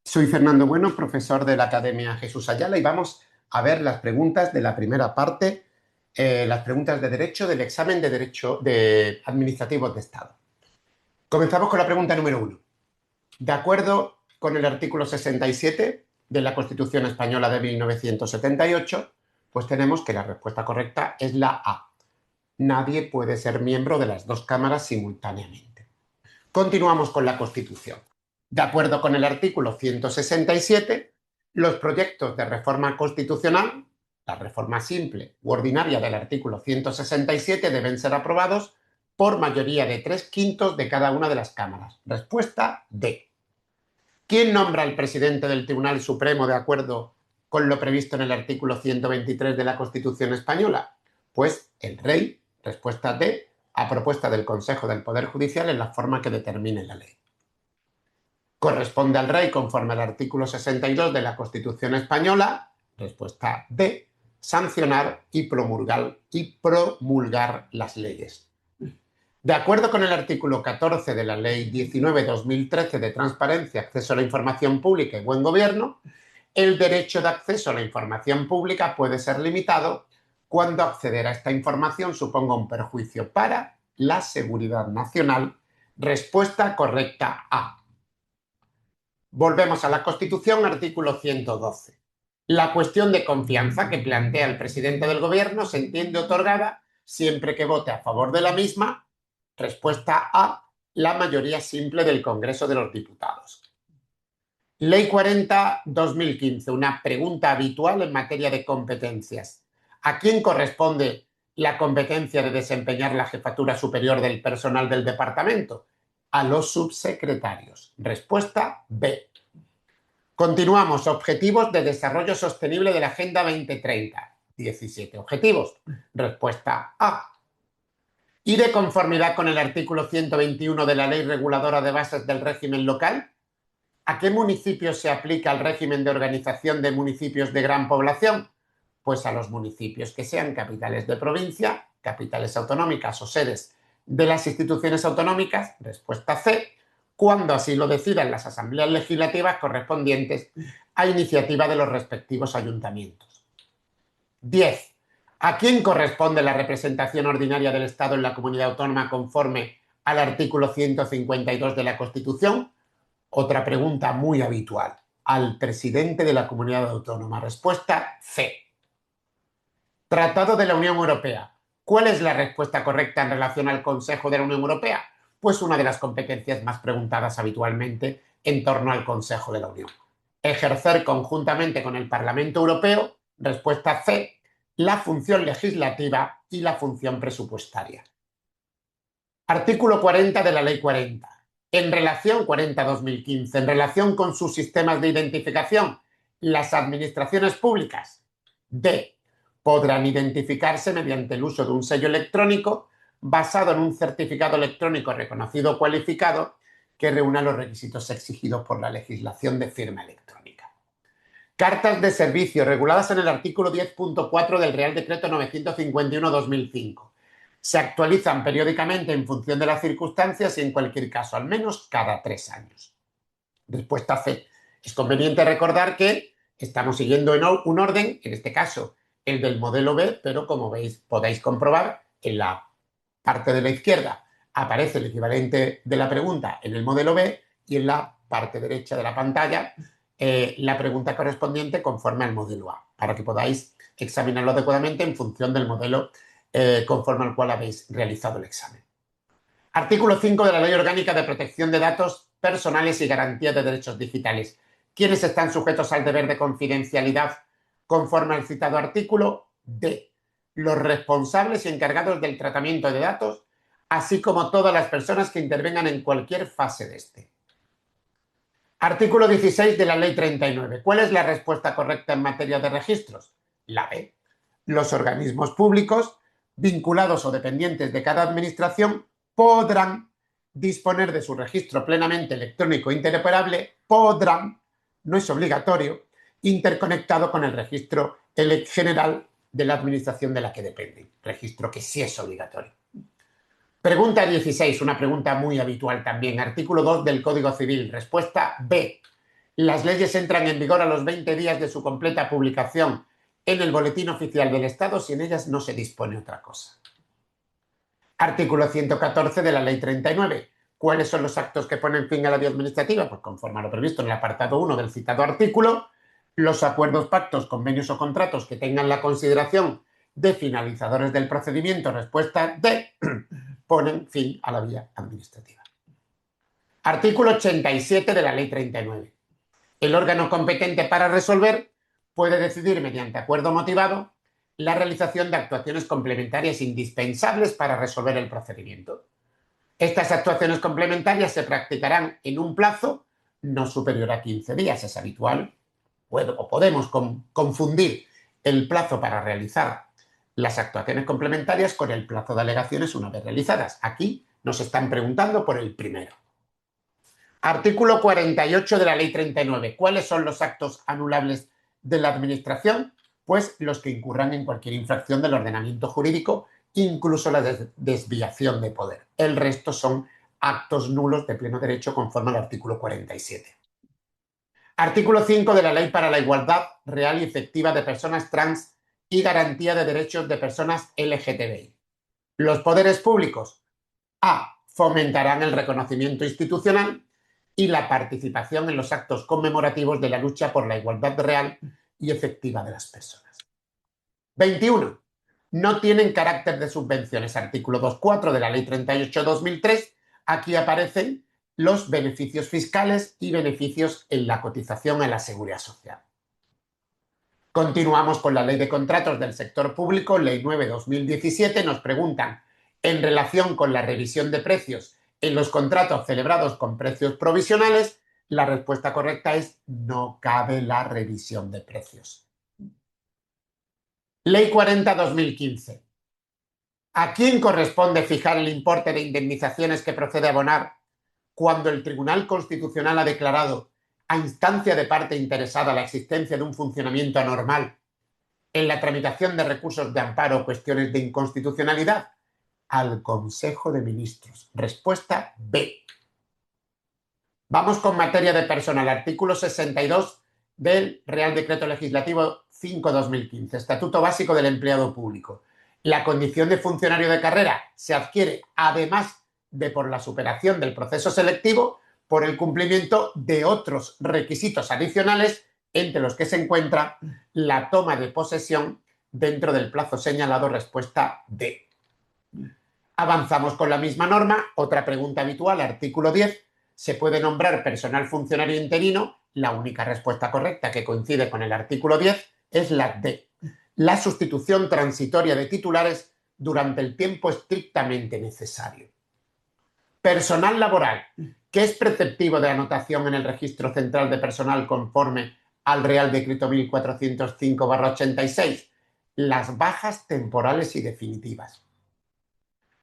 Soy Fernando Bueno, profesor de la Academia Jesús Ayala, y vamos a ver las preguntas de la primera parte, las preguntas de derecho del examen de Derecho de Administrativos de Estado. Comenzamos con la pregunta número 1. De acuerdo con el artículo 67 de la Constitución Española de 1978, pues tenemos que la respuesta correcta es la A. Nadie puede ser miembro de las dos cámaras simultáneamente. Continuamos con la Constitución. De acuerdo con el artículo 167, los proyectos de reforma constitucional, la reforma simple u ordinaria del artículo 167, deben ser aprobados por mayoría de 3/5 de cada una de las cámaras. Respuesta D. ¿Quién nombra al presidente del Tribunal Supremo de acuerdo con lo previsto en el artículo 123 de la Constitución Española? Pues el rey. Respuesta D, a propuesta del Consejo del Poder Judicial en la forma que determine la ley. Corresponde al rey, conforme al artículo 62 de la Constitución Española, respuesta D, sancionar y promulgar las leyes. De acuerdo con el artículo 14 de la Ley 19/2013 de Transparencia, Acceso a la Información Pública y Buen Gobierno, el derecho de acceso a la información pública puede ser limitado cuando acceder a esta información suponga un perjuicio para la seguridad nacional. Respuesta correcta A. Volvemos a la Constitución, artículo 112. La cuestión de confianza que plantea el presidente del Gobierno se entiende otorgada siempre que vote a favor de la misma. Respuesta A, la mayoría simple del Congreso de los Diputados. Ley 40/2015, una pregunta habitual en materia de competencias. ¿A quién corresponde la competencia de desempeñar la jefatura superior del personal del departamento? A los subsecretarios. Respuesta B. Continuamos. Objetivos de desarrollo sostenible de la Agenda 2030. 17 objetivos. Respuesta A. Y de conformidad con el artículo 121 de la Ley Reguladora de Bases del Régimen Local, ¿a qué municipios se aplica el régimen de organización de municipios de gran población? Pues a los municipios que sean capitales de provincia, capitales autonómicas o sedes de las instituciones autonómicas. Respuesta C, cuando así lo decidan las asambleas legislativas correspondientes a iniciativa de los respectivos ayuntamientos. 10. ¿A quién corresponde la representación ordinaria del Estado en la comunidad autónoma conforme al artículo 152 de la Constitución? Otra pregunta muy habitual. Al presidente de la comunidad autónoma. Respuesta C. Tratado de la Unión Europea. ¿Cuál es la respuesta correcta en relación al Consejo de la Unión Europea? Pues una de las competencias más preguntadas habitualmente en torno al Consejo de la Unión. Ejercer conjuntamente con el Parlamento Europeo. Respuesta C. La función legislativa y la función presupuestaria. Artículo 40 de la Ley 40. En relación 40/2015, en relación con sus sistemas de identificación, las administraciones públicas D podrán identificarse mediante el uso de un sello electrónico basado en un certificado electrónico reconocido o cualificado que reúna los requisitos exigidos por la legislación de firma electrónica. Cartas de servicio reguladas en el artículo 10.4 del Real Decreto 951/2005. Se actualizan periódicamente en función de las circunstancias y en cualquier caso al menos cada 3 años. Respuesta C. Es conveniente recordar que estamos siguiendo un orden, en este caso el del modelo B, pero como veis, podéis comprobar, en la parte de la izquierda aparece el equivalente de la pregunta en el modelo B y en la parte derecha de la pantalla la pregunta correspondiente conforme al modelo A, para que podáis examinarlo adecuadamente en función del modelo conforme al cual habéis realizado el examen. Artículo 5 de la Ley Orgánica de Protección de Datos Personales y Garantía de Derechos Digitales. ¿Quiénes están sujetos al deber de confidencialidad conforme al citado artículo? D. Los responsables y encargados del tratamiento de datos, así como todas las personas que intervengan en cualquier fase de este. Artículo 16 de la Ley 39. ¿Cuál es la respuesta correcta en materia de registros? La B. Los organismos públicos vinculados o dependientes de cada administración podrán disponer de su registro plenamente electrónico interoperable, podrán, no es obligatorio, interconectado con el registro general de la administración de la que dependen, registro que sí es obligatorio. Pregunta 16, una pregunta muy habitual también. Artículo 2 del Código Civil. Respuesta B. Las leyes entran en vigor a los 20 días de su completa publicación en el Boletín Oficial del Estado si en ellas no se dispone otra cosa. Artículo 114 de la Ley 39. ¿Cuáles son los actos que ponen fin a la vía administrativa? Pues conforme a lo previsto en el apartado 1 del citado artículo, los acuerdos, pactos, convenios o contratos que tengan la consideración de finalizadores del procedimiento, respuesta D, ponen fin a la vía administrativa. Artículo 87 de la Ley 39. El órgano competente para resolver puede decidir mediante acuerdo motivado la realización de actuaciones complementarias indispensables para resolver el procedimiento. Estas actuaciones complementarias se practicarán en un plazo no superior a 15 días. Es habitual o podemos confundir el plazo para realizar las actuaciones complementarias con el plazo de alegaciones una vez realizadas. Aquí nos están preguntando por el primero. Artículo 48 de la Ley 39. ¿Cuáles son los actos anulables de la Administración? Pues los que incurran en cualquier infracción del ordenamiento jurídico, incluso la desviación de poder. El resto son actos nulos de pleno derecho conforme al artículo 47. Artículo 5 de la Ley para la Igualdad Real y Efectiva de Personas Trans y Garantía de Derechos de Personas LGTBI. Los poderes públicos A. Fomentarán el reconocimiento institucional y la participación en los actos conmemorativos de la lucha por la igualdad real y efectiva de las personas. 21. No tienen carácter de subvenciones. Artículo 2.4 de la Ley 38/2003. Aquí aparecen los beneficios fiscales y beneficios en la cotización a la seguridad social. Continuamos con la Ley de Contratos del Sector Público, Ley 9/2017. Nos preguntan, en relación con la revisión de precios en los contratos celebrados con precios provisionales, la respuesta correcta es no cabe la revisión de precios. Ley 40/2015. ¿A quién corresponde fijar el importe de indemnizaciones que procede a abonar cuando el Tribunal Constitucional ha declarado, a instancia de parte interesada, la existencia de un funcionamiento anormal en la tramitación de recursos de amparo o cuestiones de inconstitucionalidad? Al Consejo de Ministros. Respuesta B. Vamos con materia de personal. Artículo 62 del Real Decreto Legislativo 5/2015. Estatuto Básico del Empleado Público. La condición de funcionario de carrera se adquiere, además de por la superación del proceso selectivo, por el cumplimiento de otros requisitos adicionales, entre los que se encuentra la toma de posesión dentro del plazo señalado. Respuesta D. Avanzamos con la misma norma. Otra pregunta habitual, artículo 10. ¿Se puede nombrar personal funcionario interino? La única respuesta correcta, que coincide con el artículo 10, es la D. La sustitución transitoria de titulares durante el tiempo estrictamente necesario. Personal laboral, que es preceptivo de anotación en el Registro Central de Personal conforme al Real Decreto 1405/86. Las bajas temporales y definitivas.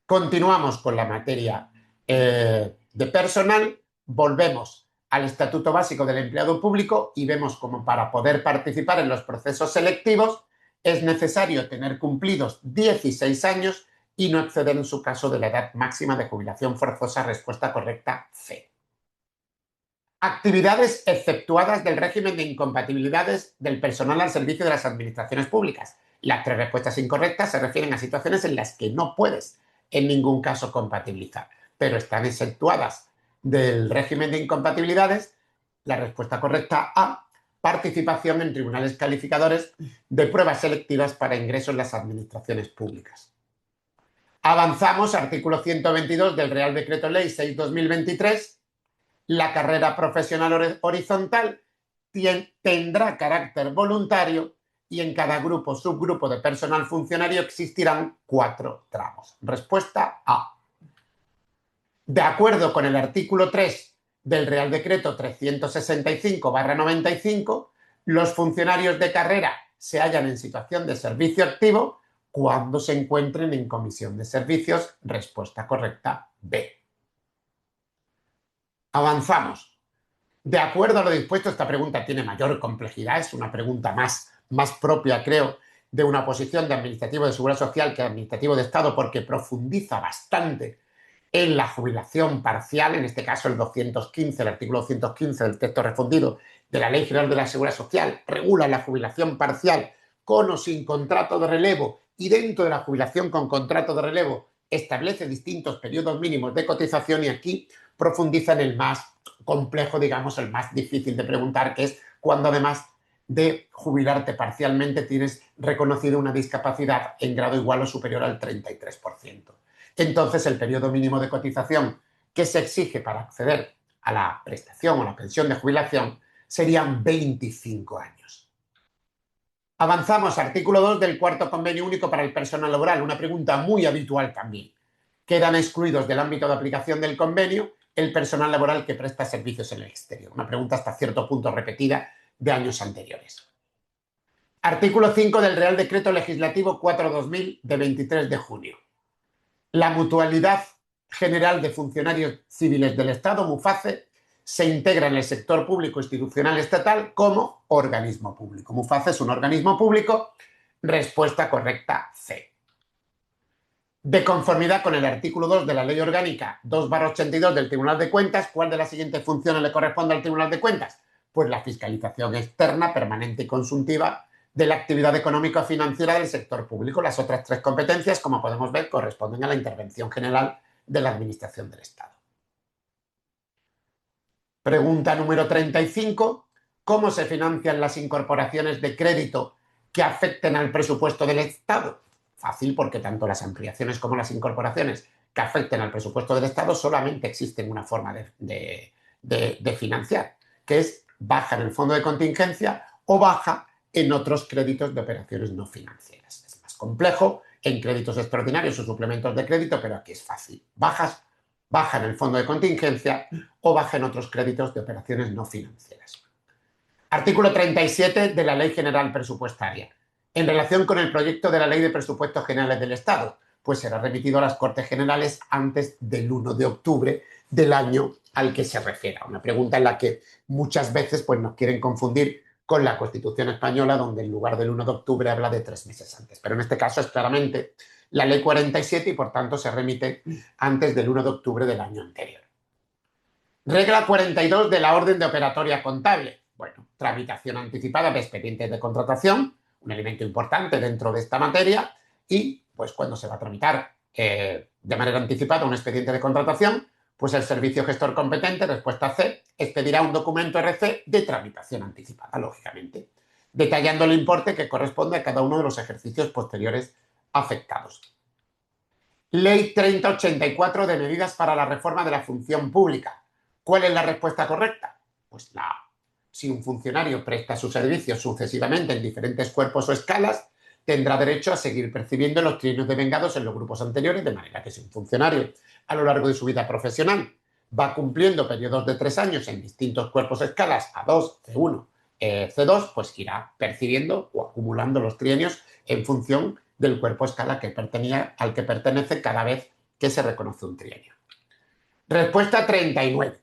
Continuamos con la materia de personal, volvemos al Estatuto Básico del Empleado Público y vemos cómo para poder participar en los procesos selectivos es necesario tener cumplidos 16 años y no exceder en su caso de la edad máxima de jubilación forzosa. Respuesta correcta, C. Actividades exceptuadas del régimen de incompatibilidades del personal al servicio de las administraciones públicas. Las tres respuestas incorrectas se refieren a situaciones en las que no puedes en ningún caso compatibilizar, pero están exceptuadas del régimen de incompatibilidades. La respuesta correcta A, participación en tribunales calificadores de pruebas selectivas para ingreso en las administraciones públicas. Avanzamos, artículo 122 del Real Decreto Ley 6/2023. La carrera profesional horizontal tendrá carácter voluntario y en cada grupo, subgrupo de personal funcionario existirán 4 tramos. Respuesta A. De acuerdo con el artículo 3 del Real Decreto 365/95, los funcionarios de carrera se hallan en situación de servicio activo cuando se encuentren en comisión de servicios. Respuesta correcta, B. Avanzamos. De acuerdo a lo dispuesto, esta pregunta tiene mayor complejidad, es una pregunta más propia, creo, de una posición de administrativo de seguridad social que administrativo de Estado, porque profundiza bastante en la jubilación parcial, en este caso el 215, el artículo 215 del texto respondido de la Ley General de la Seguridad Social, regula la jubilación parcial con o sin contrato de relevo, y dentro de la jubilación con contrato de relevo establece distintos periodos mínimos de cotización, y aquí profundiza en el más complejo, digamos, el más difícil de preguntar, que es cuando además de jubilarte parcialmente tienes reconocido una discapacidad en grado igual o superior al 33%. Entonces el periodo mínimo de cotización que se exige para acceder a la prestación o la pensión de jubilación serían 25 años. Avanzamos, artículo 2 del cuarto convenio único para el personal laboral, una pregunta muy habitual también. Quedan excluidos del ámbito de aplicación del convenio el personal laboral que presta servicios en el exterior, una pregunta hasta cierto punto repetida de años anteriores. Artículo 5 del Real Decreto Legislativo 4/2000 de 23 de junio. La Mutualidad General de Funcionarios Civiles del Estado, MUFACE, se integra en el sector público institucional estatal como organismo público. MUFACE es un organismo público. Respuesta correcta, C. De conformidad con el artículo 2 de la Ley Orgánica 2/82 del Tribunal de Cuentas, ¿cuál de las siguientes funciones le corresponde al Tribunal de Cuentas? Pues la fiscalización externa, permanente y consultiva de la actividad económico-financiera del sector público. Las otras tres competencias, como podemos ver, corresponden a la intervención general de la Administración del Estado. Pregunta número 35. ¿Cómo se financian las incorporaciones de crédito que afecten al presupuesto del Estado? Fácil, porque tanto las ampliaciones como las incorporaciones que afecten al presupuesto del Estado solamente existen una forma de financiar, que es baja en el fondo de contingencia o baja en otros créditos de operaciones no financieras. Es más complejo en créditos extraordinarios o suplementos de crédito, pero aquí es fácil. Baja en el fondo de contingencia o baja en otros créditos de operaciones no financieras. Artículo 37 de la Ley General Presupuestaria. En relación con el proyecto de la Ley de Presupuestos Generales del Estado, pues será remitido a las Cortes Generales antes del 1 de octubre del año al que se refiera. Una pregunta en la que muchas veces pues, nos quieren confundir con la Constitución española, donde en lugar del 1 de octubre habla de 3 meses antes. Pero en este caso es claramente la Ley 47 y por tanto se remite antes del 1 de octubre del año anterior. Regla 42 de la Orden de Operatoria Contable. Bueno, tramitación anticipada de expedientes de contratación, un elemento importante dentro de esta materia, y pues cuando se va a tramitar de manera anticipada un expediente de contratación, pues el servicio gestor competente, respuesta C, expedirá un documento RC de tramitación anticipada, lógicamente, detallando el importe que corresponde a cada uno de los ejercicios posteriores afectados. Ley 3084 de medidas para la reforma de la función pública. ¿Cuál es la respuesta correcta? Pues la A. Si un funcionario presta sus servicios sucesivamente en diferentes cuerpos o escalas, tendrá derecho a seguir percibiendo los trienios devengados en los grupos anteriores, de manera que si un funcionario a lo largo de su vida profesional va cumpliendo periodos de 3 años en distintos cuerpos o escalas, A2, C1, C2, pues irá percibiendo o acumulando los trienios en función del cuerpo o escala al que pertenece cada vez que se reconoce un trienio. Respuesta 39.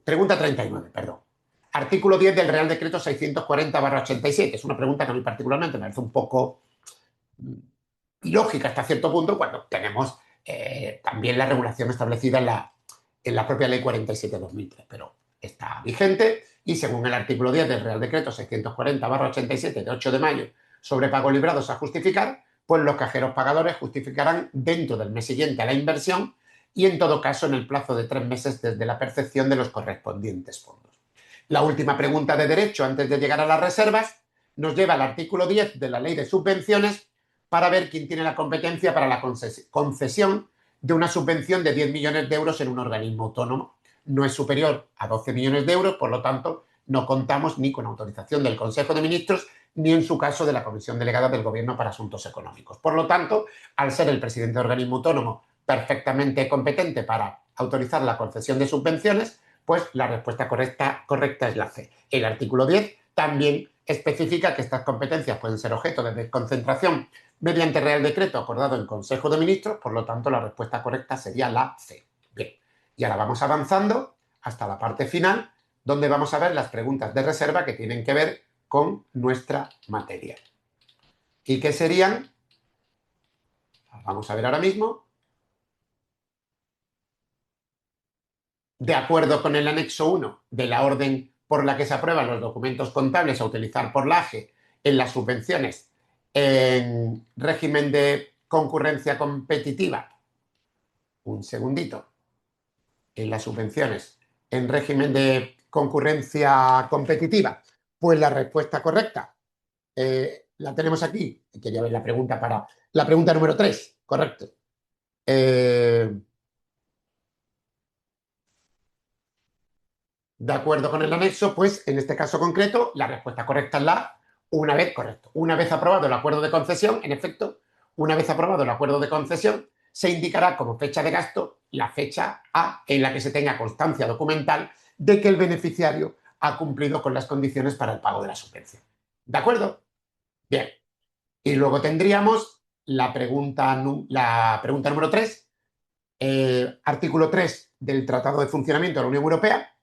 Pregunta 39, perdón. Artículo 10 del Real Decreto 640/87. Es una pregunta que a mí particularmente me parece un poco ilógica hasta cierto punto cuando tenemos también la regulación establecida en la propia Ley 47/2003, pero está vigente y según el artículo 10 del Real Decreto 640/87 de 8 de mayo sobre pagos librados a justificar, pues los cajeros pagadores justificarán dentro del mes siguiente a la inversión y en todo caso en el plazo de 3 meses desde la percepción de los correspondientes fondos. La última pregunta de derecho antes de llegar a las reservas nos lleva al artículo 10 de la Ley de Subvenciones para ver quién tiene la competencia para la concesión de una subvención de 10 millones de euros en un organismo autónomo. No es superior a 12 millones de euros, por lo tanto, no contamos ni con autorización del Consejo de Ministros ni en su caso de la Comisión Delegada del Gobierno para Asuntos Económicos. Por lo tanto, al ser el presidente de organismo autónomo perfectamente competente para autorizar la concesión de subvenciones, pues la respuesta correcta es la C. El artículo 10 también especifica que estas competencias pueden ser objeto de desconcentración mediante Real Decreto acordado en Consejo de Ministros, por lo tanto la respuesta correcta sería la C. Bien, y ahora vamos avanzando hasta la parte final, donde vamos a ver las preguntas de reserva que tienen que ver con nuestra materia. ¿Y qué serían? Las vamos a ver ahora mismo. de acuerdo con el anexo 1 de la orden por la que se aprueban los documentos contables a utilizar por la AGE en las subvenciones en régimen de concurrencia competitiva. Un segundito. En las subvenciones en régimen de concurrencia competitiva. Pues la respuesta correcta la tenemos aquí. Quería ver la pregunta para la pregunta número 3. Correcto. De acuerdo con el anexo, pues en este caso concreto, la respuesta correcta es la A. Una vez, correcto, una vez aprobado el acuerdo de concesión, en efecto, una vez aprobado el acuerdo de concesión, se indicará como fecha de gasto la fecha A en la que se tenga constancia documental de que el beneficiario ha cumplido con las condiciones para el pago de la subvención. ¿De acuerdo? Bien. Y luego tendríamos la pregunta número 3, artículo 3 del Tratado de Funcionamiento de la Unión Europea.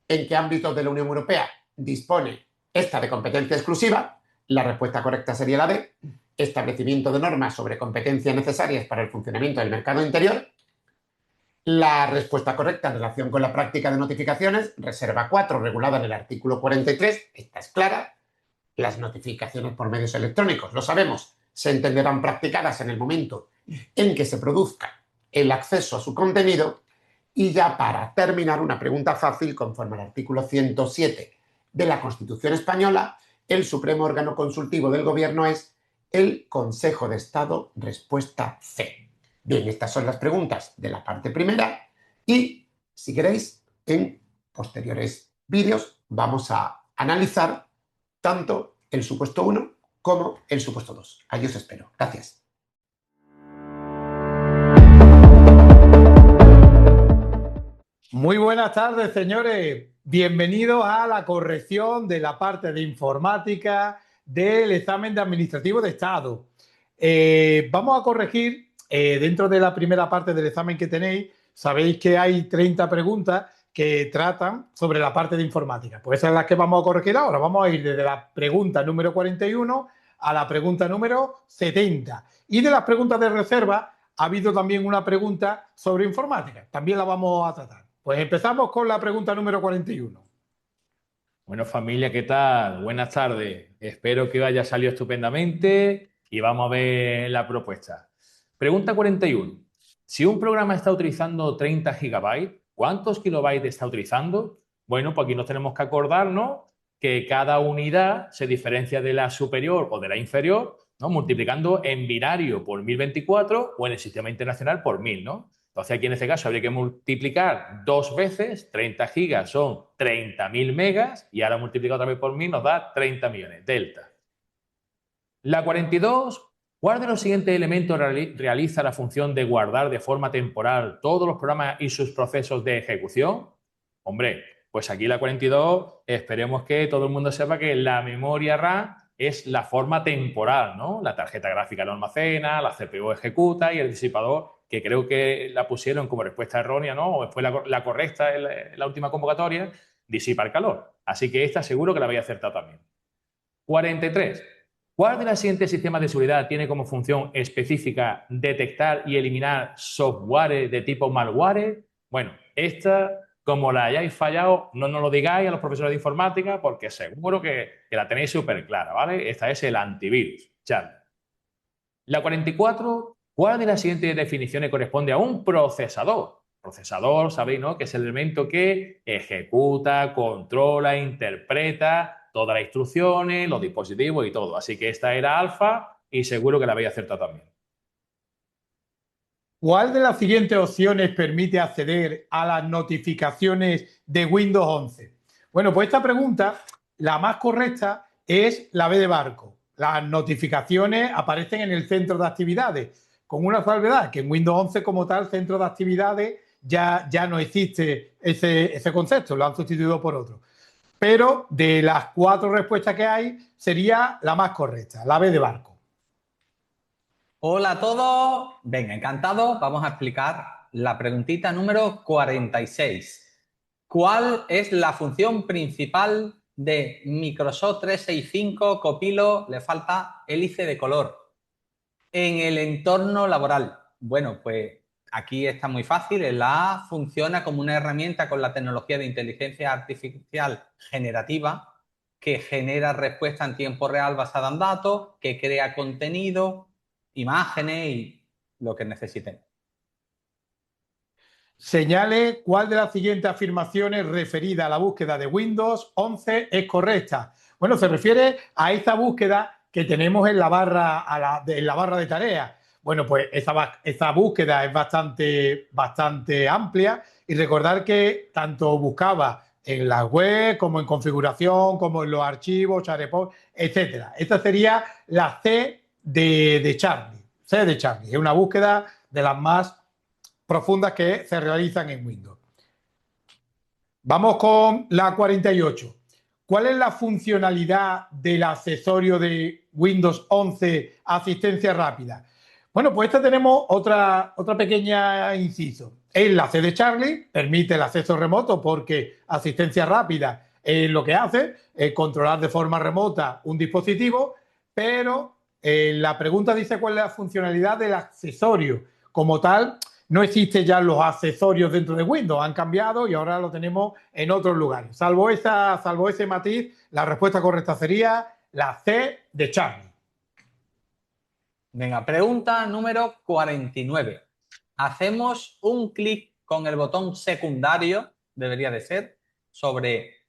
¿En qué ámbitos de la Unión Europea dispone esta de competencia exclusiva? La respuesta correcta sería la D. Establecimiento de normas sobre competencias necesarias para el funcionamiento del mercado interior. La respuesta correcta en relación con la práctica de notificaciones, reserva 4, regulada en el artículo 43, esta es clara. Las notificaciones por medios electrónicos, lo sabemos, se entenderán practicadas en el momento en que se produzca el acceso a su contenido. Y ya para terminar, una pregunta fácil, conforme al artículo 107 de la Constitución Española, el supremo órgano consultivo del Gobierno es el Consejo de Estado, respuesta C. Bien, estas son las preguntas de la parte primera y, si queréis, en posteriores vídeos vamos a analizar tanto el supuesto 1 como el supuesto 2. Allí os espero. Gracias. Muy buenas tardes, señores. Bienvenidos a la corrección de la parte de informática del examen de administrativo de Estado. Vamos a corregir, dentro de la primera parte del examen que tenéis, sabéis que hay 30 preguntas que tratan sobre la parte de informática. Pues esas son las que vamos a corregir ahora. Vamos a ir desde la pregunta número 41 a la pregunta número 70. Y de las preguntas de reserva ha habido también una pregunta sobre informática. También la vamos a tratar. Pues empezamos con la pregunta número 41. Bueno, familia, ¿qué tal? Buenas tardes. Espero que haya salido estupendamente y vamos a ver la propuesta. Pregunta 41. Si un programa está utilizando 30 gigabytes, ¿cuántos kilobytes está utilizando? Bueno, pues aquí nos tenemos que acordarnos que cada unidad se diferencia de la superior o de la inferior, ¿no? Multiplicando en binario por 1024 o en el sistema internacional por 1000, ¿no? Entonces aquí en este caso habría que multiplicar 2 veces, 30 gigas son 30.000 megas y ahora multiplicado otra vez por 1000 nos da 30 millones, delta. La 42, ¿cuál de los siguientes elementos realiza la función de guardar de forma temporal todos los programas y sus procesos de ejecución? Hombre, pues aquí la 42, esperemos que todo el mundo sepa que la memoria RAM es la forma temporal, ¿no? La tarjeta gráfica lo almacena, la CPU ejecuta y el disipador, que creo que la pusieron como respuesta errónea, ¿no? O fue la correcta en la última convocatoria, disipa el calor. Así que esta seguro que la habéis acertado también. 43. ¿Cuál de los siguientes sistemas de seguridad tiene como función específica detectar y eliminar software de tipo malware? Bueno, esta, como la hayáis fallado, no nos lo digáis a los profesores de informática porque seguro que la tenéis súper clara, ¿vale? Esta es el antivirus. Chao. La 44, ¿cuál de las siguientes definiciones corresponde a un procesador? Procesador, sabéis, ¿no? Que es el elemento que ejecuta, controla, interpreta todas las instrucciones, los dispositivos y todo. Así que esta era alfa y seguro que la habéis acertado también. ¿Cuál de las siguientes opciones permite acceder a las notificaciones de Windows 11? Bueno, pues esta pregunta, la más correcta es la B de barco. Las notificaciones aparecen en el centro de actividades, con una salvedad, que en Windows 11 como tal, centro de actividades, ya no existe ese concepto, lo han sustituido por otro. Pero de las 4 respuestas que hay, sería la más correcta, la B de barco. Hola a todos. Venga, encantado. Vamos a explicar la preguntita número 46. ¿Cuál es la función principal de Microsoft 365 Copilot? Le falta hélice de color. En el entorno laboral. Bueno, pues aquí está muy fácil. La A funciona como una herramienta con la tecnología de inteligencia artificial generativa que genera respuesta en tiempo real basada en datos, que crea contenido, imágenes y lo que necesiten. Señale cuál de las siguientes afirmaciones referida a la búsqueda de Windows 11 es correcta. Bueno, se refiere a esta búsqueda que tenemos en la barra, en la barra de tareas. Bueno, pues esa búsqueda es bastante amplia y recordar que tanto buscaba en la web como en configuración, como en los archivos, SharePoint, etcétera. Esta sería la C de Charlie. C de Charlie. Es una búsqueda de las más profundas que se realizan en Windows. Vamos con la 48. ¿Cuál es la funcionalidad del accesorio de Windows 11 asistencia rápida? Bueno, pues esta tenemos otra pequeña inciso. Es la C de Charlie, permite el acceso remoto porque asistencia rápida es lo que hace, es controlar de forma remota un dispositivo, pero la pregunta dice cuál es la funcionalidad del accesorio. Como tal, no existen ya los accesorios dentro de Windows, han cambiado y ahora lo tenemos en otros lugares. Salvo ese matiz, la respuesta correcta sería la C de Charlie. Venga, pregunta número 49. Hacemos un clic con el botón secundario, debería de ser, sobre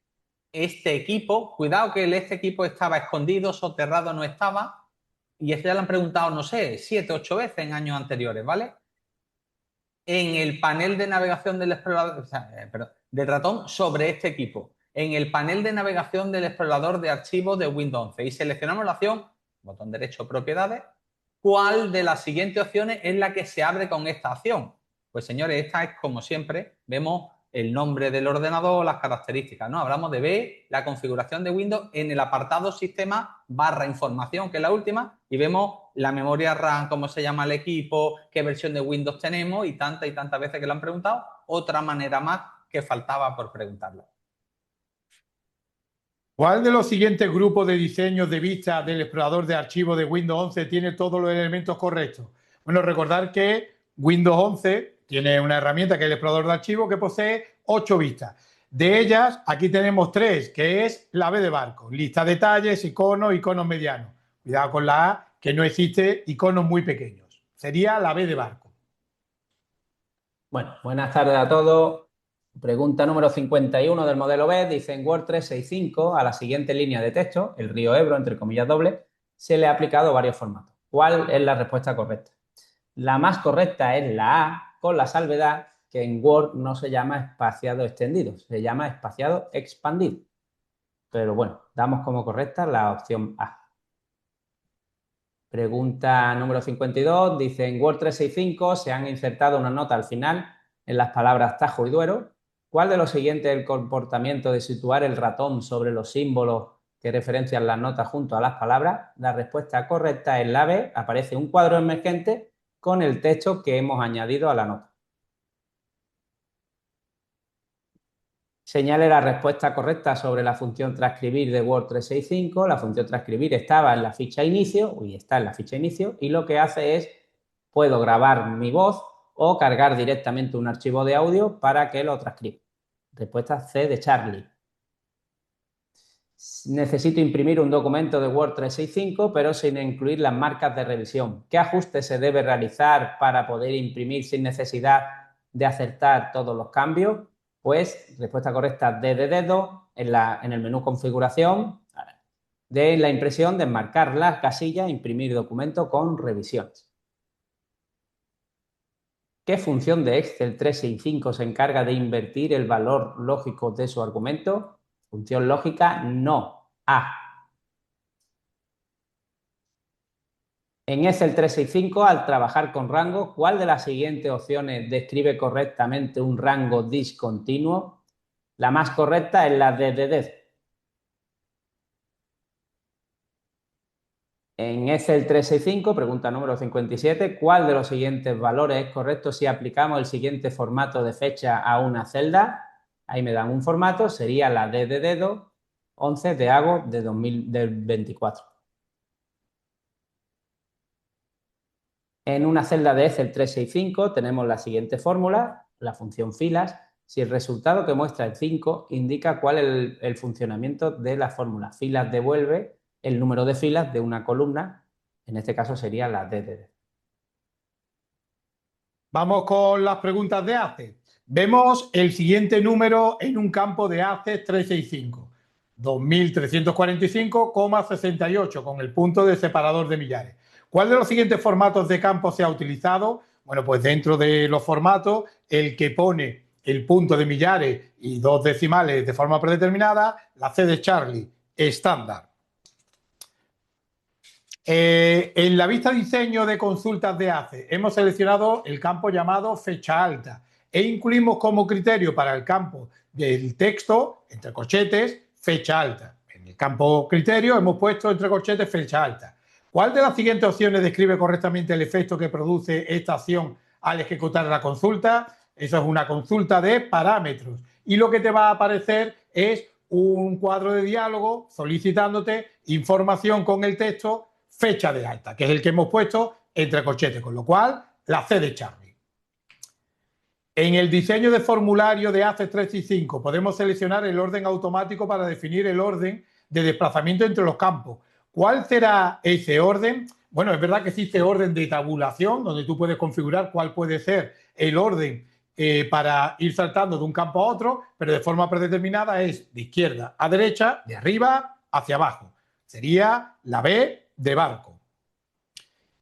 este equipo. Cuidado que este equipo estaba escondido, soterrado no estaba. Y esto ya lo han preguntado, no sé, 7, 8 veces en años anteriores, ¿vale? En el panel de navegación del explorador, o sea, del ratón sobre este equipo. En el panel de navegación del explorador de archivos de Windows 11 y seleccionamos la opción, botón derecho, propiedades. ¿Cuál de las siguientes opciones es la que se abre con esta acción? Pues señores, esta es como siempre, vemos el nombre del ordenador, las características, ¿no? Hablamos de B, la configuración de Windows en el apartado sistema / información, que es la última, y vemos la memoria RAM, cómo se llama el equipo, qué versión de Windows tenemos y tantas veces que lo han preguntado. Otra manera más que faltaba por preguntarlo. ¿Cuál de los siguientes grupos de diseños de vista del explorador de archivos de Windows 11 tiene todos los elementos correctos? Bueno, recordar que Windows 11 tiene una herramienta que es el explorador de archivos que posee 8 vistas. De ellas, aquí tenemos 3, que es la B de barco, lista de detalles, iconos, iconos medianos. Cuidado con la A, que no existe iconos muy pequeños. Sería la B de barco. Bueno, buenas tardes a todos. Pregunta número 51 del modelo B. Dice: en Word 365 a la siguiente línea de texto, el río Ebro, entre comillas doble, se le ha aplicado varios formatos. ¿Cuál es la respuesta correcta? La más correcta es la A, con la salvedad que en Word no se llama espaciado extendido, se llama espaciado expandido. Pero bueno, damos como correcta la opción A. Pregunta número 52. Dice: en Word 365 se han insertado una nota al final en las palabras Tajo y Duero. ¿Cuál de los siguientes es el comportamiento de situar el ratón sobre los símbolos que referencian las notas junto a las palabras? La respuesta correcta es la B. Aparece un cuadro emergente con el texto que hemos añadido a la nota. Señale la respuesta correcta sobre la función transcribir de Word 365. La función transcribir estaba en la ficha inicio, está en la ficha inicio, y lo que hace es, puedo grabar mi voz o cargar directamente un archivo de audio para que lo transcriba. Respuesta C de Charlie. Necesito imprimir un documento de Word 365, pero sin incluir las marcas de revisión. ¿Qué ajuste se debe realizar para poder imprimir sin necesidad de acertar todos los cambios? Pues, respuesta correcta, D de dedo, en el menú configuración, de la impresión, desmarcar las casillas, imprimir documento con revisiones. ¿Qué función de Excel 365 se encarga de invertir el valor lógico de su argumento? Función lógica, no. A. En Excel 365, al trabajar con rangos, ¿cuál de las siguientes opciones describe correctamente un rango discontinuo? La más correcta es la D de dedo. En Excel 365, pregunta número 57, ¿cuál de los siguientes valores es correcto si aplicamos el siguiente formato de fecha a una celda? Ahí me dan un formato, sería la D de dedo, 11 de agosto de 2024. En una celda de Excel 365 tenemos la siguiente fórmula, la función filas. Si el resultado que muestra el 5 indica cuál es el funcionamiento de la fórmula. Filas devuelve el número de filas de una columna, en este caso sería la DDD. Vamos con las preguntas de ACE. Vemos el siguiente número en un campo de ACE 365. 2345,68 con el punto de separador de millares. ¿Cuál de los siguientes formatos de campo se ha utilizado? Bueno, pues dentro de los formatos, el que pone el punto de millares y 2 decimales de forma predeterminada, la C de Charlie, estándar. En la vista diseño de consultas de ACE hemos seleccionado el campo llamado fecha alta e incluimos como criterio para el campo del texto, entre corchetes, fecha alta. En el campo criterio hemos puesto entre corchetes fecha alta. ¿Cuál de las siguientes opciones describe correctamente el efecto que produce esta acción al ejecutar la consulta? Eso es una consulta de parámetros. Y lo que te va a aparecer es un cuadro de diálogo solicitándote información con el texto fecha de alta, que es el que hemos puesto entre corchetes, con lo cual la C de Charlie. En el diseño de formulario de ACE 365 podemos seleccionar el orden automático para definir el orden de desplazamiento entre los campos. ¿Cuál será ese orden? Bueno, es verdad que existe orden de tabulación, donde tú puedes configurar cuál puede ser el orden para ir saltando de un campo a otro, pero de forma predeterminada es de izquierda a derecha, de arriba hacia abajo. Sería la B de barco.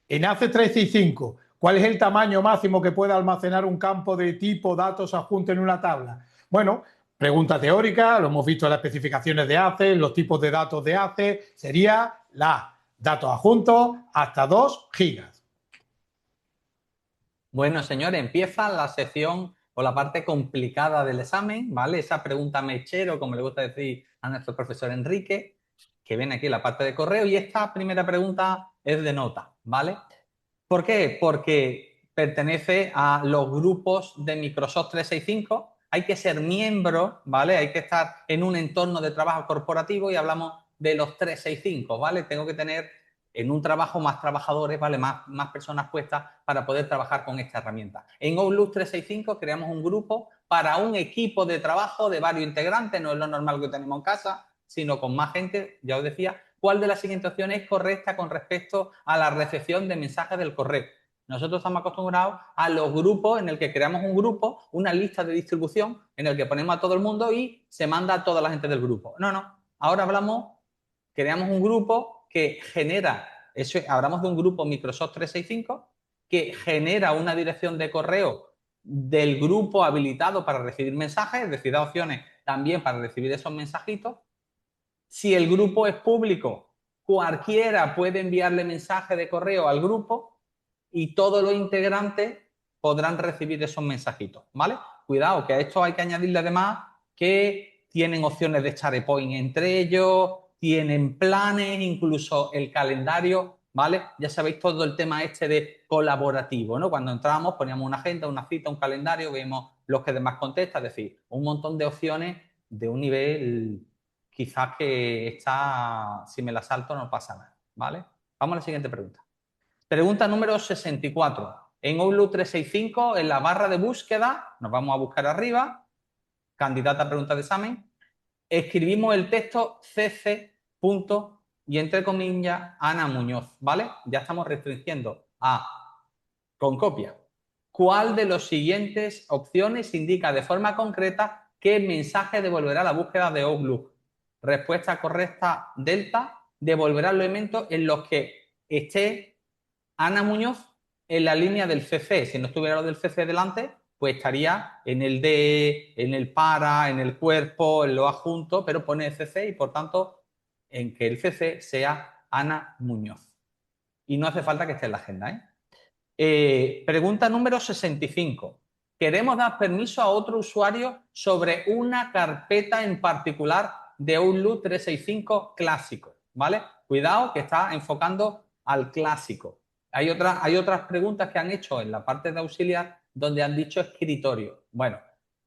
En ACE 365, ¿cuál es el tamaño máximo que puede almacenar un campo de tipo datos adjunto en una tabla? Bueno, pregunta teórica, lo hemos visto en las especificaciones de ACE, en los tipos de datos de ACE, sería la A, datos adjuntos hasta 2 gigas. Bueno, señores, empieza la sección o la parte complicada del examen, ¿vale? Esa pregunta mechero, como le gusta decir a nuestro profesor Enrique, que viene aquí en la parte de correo, y esta primera pregunta es de nota, ¿vale? ¿Por qué? Porque pertenece a los grupos de Microsoft 365, hay que ser miembro, ¿vale? Hay que estar en un entorno de trabajo corporativo y hablamos de los 365, ¿vale? Tengo que tener en un trabajo más trabajadores, ¿vale? Más personas puestas para poder trabajar con esta herramienta. En Outlook 365 creamos un grupo para un equipo de trabajo de varios integrantes, no es lo normal que tenemos en casa, sino con más gente, ya os decía, ¿cuál de las siguientes opciones es correcta con respecto a la recepción de mensajes del correo? Nosotros estamos acostumbrados a los grupos en el que creamos un grupo, una lista de distribución en el que ponemos a todo el mundo y se manda a toda la gente del grupo. No. Ahora creamos un grupo que genera, hablamos de un grupo Microsoft 365 que genera una dirección de correo del grupo habilitado para recibir mensajes, es decir, da opciones también para recibir esos mensajitos. Si el grupo es público, cualquiera puede enviarle mensaje de correo al grupo y todos los integrantes podrán recibir esos mensajitos, ¿vale? Cuidado, que a esto hay que añadirle además que tienen opciones de SharePoint entre ellos, tienen planes, incluso el calendario, ¿vale? Ya sabéis todo el tema de colaborativo, ¿no? Cuando entrábamos poníamos una agenda, una cita, un calendario, veíamos los que demás contestan, es decir, un montón de opciones de un nivel quizás que está, si me la salto no pasa nada, ¿vale? Vamos a la siguiente pregunta. Pregunta número 64. En Outlook 365, en la barra de búsqueda, nos vamos a buscar arriba, candidata a pregunta de examen, escribimos el texto cc. Y entre comillas, Ana Muñoz, ¿vale? Ya estamos restringiendo con copia. ¿Cuál de las siguientes opciones indica de forma concreta qué mensaje devolverá la búsqueda de Outlook? Respuesta correcta, delta, devolverá los elementos en los que esté Ana Muñoz en la línea del CC. Si no estuviera lo del CC delante, pues estaría en el de, en el para, en el cuerpo, en lo adjunto, pero pone CC y por tanto en que el CC sea Ana Muñoz. Y no hace falta que esté en la agenda, pregunta número 65. Queremos dar permiso a otro usuario sobre una carpeta en particular de Outlook 365 clásico, ¿vale? Cuidado que está enfocando al clásico. Hay otras preguntas que han hecho en la parte de auxiliar donde han dicho escritorio. Bueno,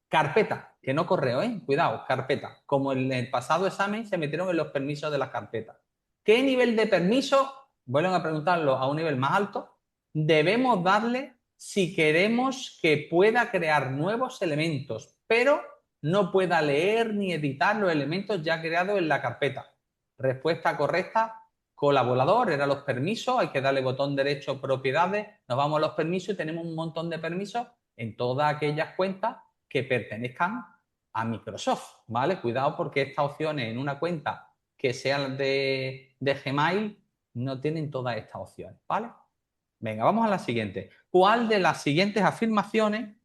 carpeta, que no correo, cuidado, carpeta. Como en el pasado examen se metieron en los permisos de las carpetas. ¿Qué nivel de permiso? Vuelven a preguntarlo a un nivel más alto. debemos darle si queremos que pueda crear nuevos elementos, pero no pueda leer ni editar los elementos ya creados en la carpeta. Respuesta correcta, colaborador, era los permisos, hay que darle botón derecho propiedades, nos vamos a los permisos y tenemos un montón de permisos en todas aquellas cuentas que pertenezcan a Microsoft, ¿vale? Cuidado porque estas opciones en una cuenta que sea de Gmail no tienen todas estas opciones, ¿vale? Venga, vamos a la siguiente. ¿Cuál de las siguientes afirmaciones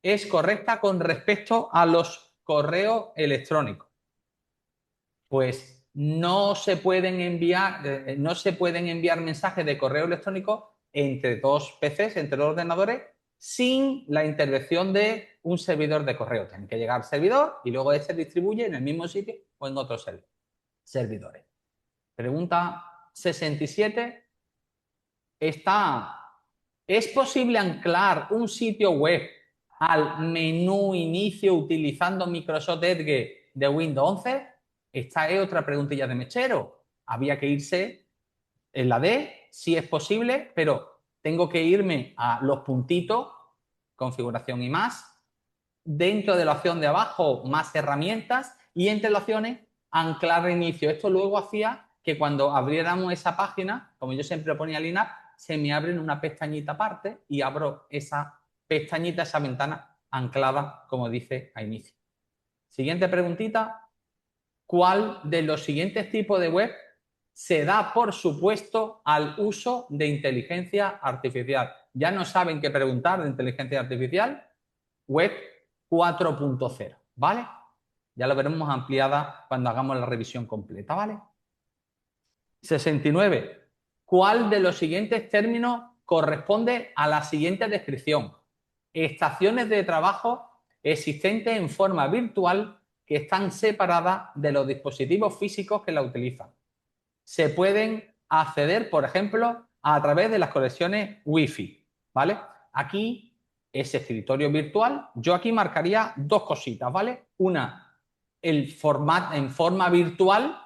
es correcta con respecto a los correos electrónicos? Pues no se pueden enviar mensajes de correo electrónico entre dos PCs, entre dos ordenadores, sin la intervención de un servidor de correo. Tienen que llegar al servidor y luego se distribuye en el mismo sitio o en otros servidores. Pregunta 67. ¿Es posible anclar un sitio web al menú inicio utilizando Microsoft Edge de Windows 11? Esta es otra preguntilla de mechero. Había que irse en la D, si es posible, pero tengo que irme a los puntitos, configuración y más, dentro de la opción de abajo, más herramientas, y entre las opciones, anclar inicio. Esto luego hacía que cuando abriéramos esa página, como yo siempre ponía Linux, se me abre en una pestañita aparte y abro esa pestañita, esa ventana anclada, como dice a inicio. Siguiente preguntita. ¿Cuál de los siguientes tipos de web se da por supuesto al uso de inteligencia artificial? Ya no saben qué preguntar de inteligencia artificial. Web 4.0, ¿vale? Ya lo veremos ampliada cuando hagamos la revisión completa, ¿vale? 69. ¿Cuál de los siguientes términos corresponde a la siguiente descripción? Estaciones de trabajo existentes en forma virtual que están separadas de los dispositivos físicos que la utilizan. Se pueden acceder, por ejemplo, a través de las conexiones Wi-Fi, ¿vale? Aquí es escritorio virtual. Yo aquí marcaría dos cositas, ¿vale? Una, el formato en forma virtual,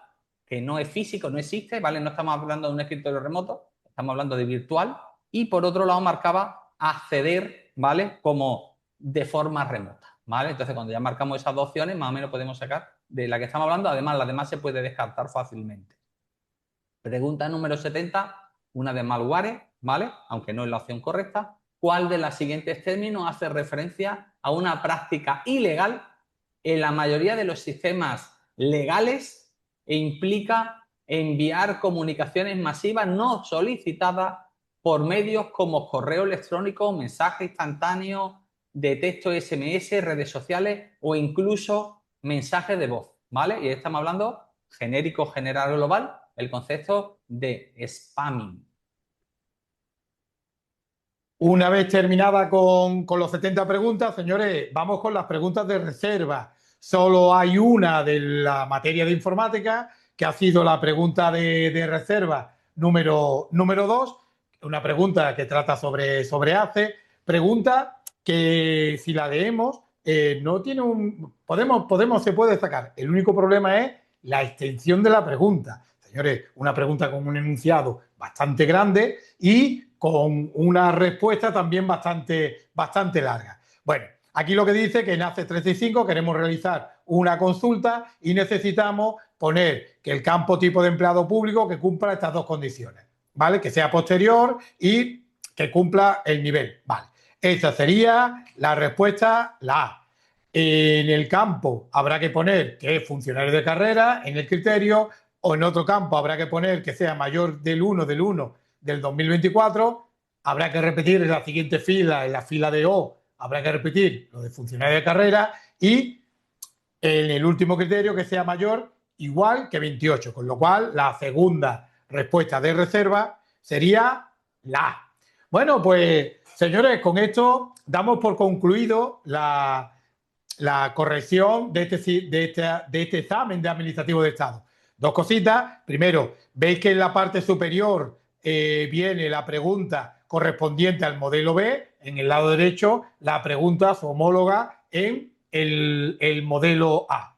que no es físico, no existe, ¿vale? No estamos hablando de un escritorio remoto, estamos hablando de virtual. Y por otro lado marcaba acceder, ¿vale? Como de forma remota, ¿vale? Entonces, cuando ya marcamos esas dos opciones, más o menos podemos sacar de la que estamos hablando. Además, la demás se puede descartar fácilmente. Pregunta número 70, una de malware, ¿vale? Aunque no es la opción correcta. ¿Cuál de los siguientes términos hace referencia a una práctica ilegal en la mayoría de los sistemas legales e implica enviar comunicaciones masivas no solicitadas por medios como correo electrónico, mensaje instantáneo, de texto SMS, redes sociales o incluso mensajes de voz, ¿vale? Y estamos hablando genérico, general, global, el concepto de spamming. Una vez terminada con los 70 preguntas, señores, vamos con las preguntas de reserva. Solo hay una de la materia de informática, que ha sido la pregunta de reserva número 2, una pregunta que trata sobre ACE, pregunta que si la leemos no tiene se puede destacar. El único problema es la extensión de la pregunta. Señores, una pregunta con un enunciado bastante grande y con una respuesta también bastante larga. Bueno, aquí lo que dice que en ACE 365 queremos realizar una consulta y necesitamos poner que el campo tipo de empleado público que cumpla estas dos condiciones, ¿vale? Que sea posterior y que cumpla el nivel, ¿vale? Esa sería la respuesta, la A. En el campo habrá que poner que es funcionario de carrera, en el criterio, o en otro campo habrá que poner que sea mayor del 1 del 2024, habrá que repetir en la siguiente fila, en la fila de O, habrá que repetir lo de funcionario de carrera y en el último criterio que sea mayor igual que 28, con lo cual la segunda respuesta de reserva sería la A. Bueno, pues señores, con esto damos por concluido la corrección de este examen de administrativo de Estado. Dos cositas. Primero, veis que en la parte superior viene la pregunta correspondiente al modelo B. En el lado derecho, la pregunta su homóloga en el modelo A.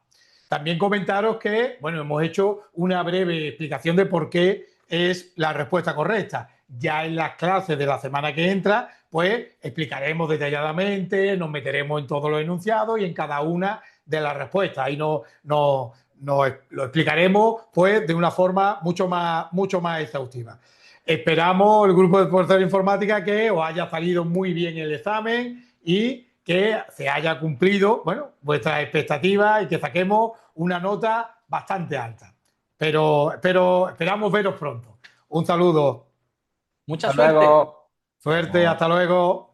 También comentaros que, bueno, hemos hecho una breve explicación de por qué es la respuesta correcta. Ya en las clases de la semana que entra, pues explicaremos detalladamente, nos meteremos en todos los enunciados y en cada una de las respuestas. Ahí lo explicaremos pues de una forma mucho más exhaustiva. Esperamos, el grupo de profesores de informática, que os haya salido muy bien el examen y que se haya cumplido, bueno, vuestras expectativas y que saquemos una nota bastante alta. Pero esperamos veros pronto. Un saludo. Mucha Hasta suerte. luego. Suerte, hasta luego.